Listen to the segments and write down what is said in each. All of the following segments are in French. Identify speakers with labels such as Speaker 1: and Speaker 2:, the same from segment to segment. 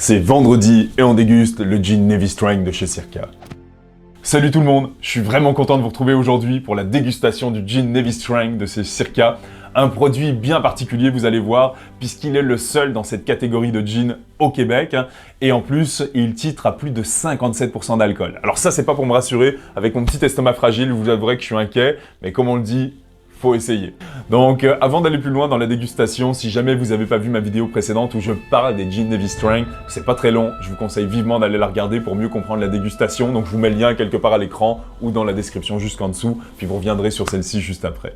Speaker 1: C'est vendredi et on déguste le gin Navy Strength de chez Circa. Salut tout le monde, je suis vraiment content de vous retrouver aujourd'hui pour la dégustation du gin Navy Strength de chez Circa. Un produit bien particulier, vous allez voir, puisqu'il est le seul dans cette catégorie de gin au Québec. Et en plus, il titre à plus de 57% d'alcool. Alors ça, c'est pas pour me rassurer. Avec mon petit estomac fragile, vous avouerez que je suis inquiet. Mais comme on le dit, faut essayer. Donc, avant d'aller plus loin dans la dégustation, si jamais vous n'avez pas vu ma vidéo précédente où je parle des gin Navy Strength, c'est pas très long, je vous conseille vivement d'aller la regarder pour mieux comprendre la dégustation. Donc, je vous mets le lien quelque part à l'écran ou dans la description jusqu'en dessous, puis vous reviendrez sur celle-ci juste après.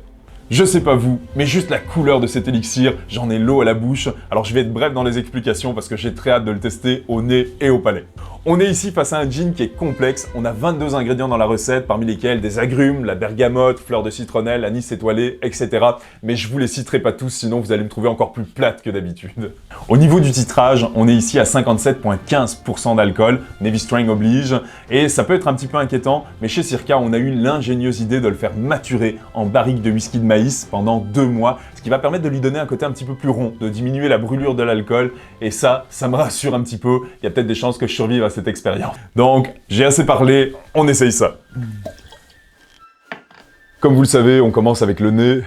Speaker 1: Je sais pas vous, mais juste la couleur de cet élixir, j'en ai l'eau à la bouche. Alors je vais être bref dans les explications parce que j'ai très hâte de le tester au nez et au palais. On est ici face à un gin qui est complexe, on a 22 ingrédients dans la recette, parmi lesquels des agrumes, la bergamote, fleurs de citronnelle, anis étoilé, etc. Mais je vous les citerai pas tous, sinon vous allez me trouver encore plus plate que d'habitude. Au niveau du titrage, on est ici à 57,15% d'alcool, Navy Strength oblige, et ça peut être un petit peu inquiétant, mais chez Circa, on a eu l'ingénieuse idée de le faire maturer en barrique de whisky de maïs pendant 2 mois, ce qui va permettre de lui donner un côté un petit peu plus rond, de diminuer la brûlure de l'alcool, et ça me rassure un petit peu, il y a peut-être des chances que je survive à cette expérience. Donc, j'ai assez parlé, on essaye ça. Comme vous le savez, on commence avec le nez.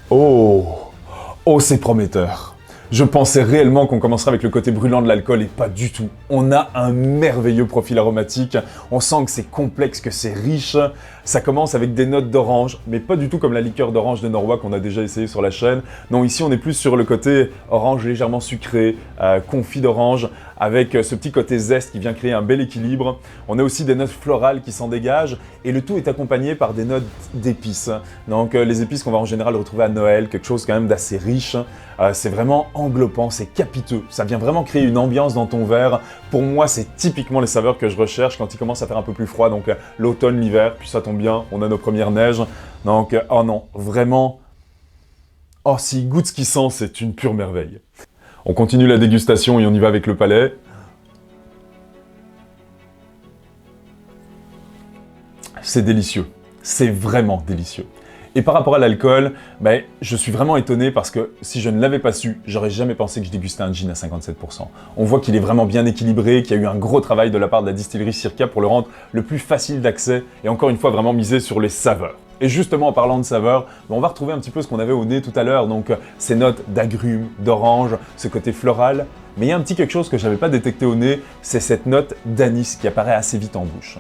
Speaker 1: Oh, c'est prometteur. Je pensais réellement qu'on commencerait avec le côté brûlant de l'alcool et pas du tout. On a un merveilleux profil aromatique, on sent que c'est complexe, que c'est riche. Ça commence avec des notes d'orange, mais pas du tout comme la liqueur d'orange de Norwa qu'on a déjà essayé sur la chaîne. Non, ici on est plus sur le côté orange légèrement sucré, confit d'orange, avec ce petit côté zeste qui vient créer un bel équilibre. On a aussi des notes florales qui s'en dégagent, et le tout est accompagné par des notes d'épices. Donc les épices qu'on va en général retrouver à Noël, quelque chose quand même d'assez riche. C'est vraiment englobant, c'est capiteux. Ça vient vraiment créer une ambiance dans ton verre. Pour moi, c'est typiquement les saveurs que je recherche quand il commence à faire un peu plus froid, donc l'automne, l'hiver, puis ça tombe bien, on a nos premières neiges. Donc, oh non, vraiment, oh s'il goûte ce qu'il sent, c'est une pure merveille. On continue la dégustation et on y va avec le palais. C'est délicieux, c'est vraiment délicieux. Et par rapport à l'alcool, je suis vraiment étonné parce que si je ne l'avais pas su, j'aurais jamais pensé que je dégustais un gin à 57%. On voit qu'il est vraiment bien équilibré, qu'il y a eu un gros travail de la part de la distillerie Circa pour le rendre le plus facile d'accès et encore une fois vraiment miser sur les saveurs. Et justement en parlant de saveurs, on va retrouver un petit peu ce qu'on avait au nez tout à l'heure, donc ces notes d'agrumes, d'orange, ce côté floral. Mais il y a un petit quelque chose que je n'avais pas détecté au nez, c'est cette note d'anis qui apparaît assez vite en bouche.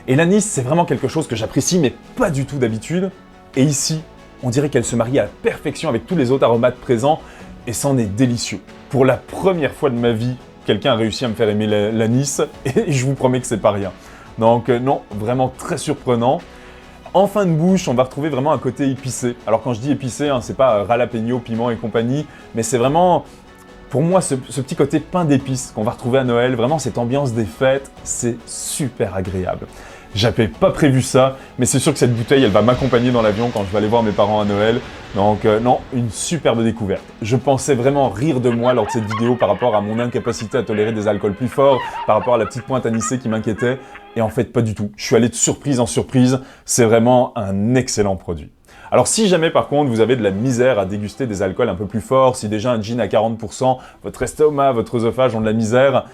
Speaker 1: Et l'anis, c'est vraiment quelque chose que j'apprécie, mais pas du tout d'habitude. Et ici, on dirait qu'elle se marie à la perfection avec tous les autres aromates présents, et c'en est délicieux. Pour la première fois de ma vie, quelqu'un a réussi à me faire aimer l'anis, et je vous promets que c'est pas rien. Donc non, vraiment très surprenant. En fin de bouche, on va retrouver vraiment un côté épicé. Alors quand je dis épicé, c'est pas jalapeno, piment et compagnie, mais c'est vraiment, pour moi, ce petit côté pain d'épices qu'on va retrouver à Noël, vraiment cette ambiance des fêtes, c'est super agréable. J'avais pas prévu ça, mais c'est sûr que cette bouteille, elle va m'accompagner dans l'avion quand je vais aller voir mes parents à Noël. Donc non, une superbe découverte. Je pensais vraiment rire de moi lors de cette vidéo par rapport à mon incapacité à tolérer des alcools plus forts, par rapport à la petite pointe anisée qui m'inquiétait. Et en fait, pas du tout. Je suis allé de surprise en surprise. C'est vraiment un excellent produit. Alors si jamais par contre vous avez de la misère à déguster des alcools un peu plus forts, si déjà un gin à 40%, votre estomac, votre œsophage ont de la misère,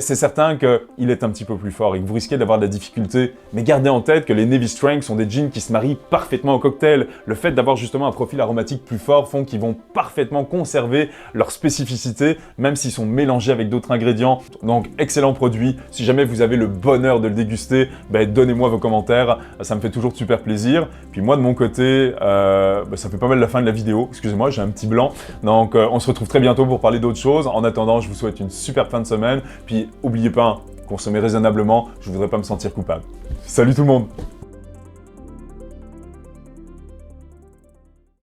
Speaker 1: c'est certain qu'il est un petit peu plus fort et que vous risquez d'avoir de la difficulté. Mais gardez en tête que les Navy Strength sont des gins qui se marient parfaitement au cocktail. Le fait d'avoir justement un profil aromatique plus fort font qu'ils vont parfaitement conserver leur spécificité, même s'ils sont mélangés avec d'autres ingrédients. Donc excellent produit. Si jamais vous avez le bonheur de le déguster, donnez-moi vos commentaires, ça me fait toujours super plaisir. Puis moi de mon côté, ça fait pas mal la fin de la vidéo, excusez-moi, j'ai un petit blanc. Donc on se retrouve très bientôt pour parler d'autres choses. En attendant, je vous souhaite une super fin de semaine. Puis n'oubliez pas, consommez raisonnablement, je voudrais pas me sentir coupable. Salut tout le monde!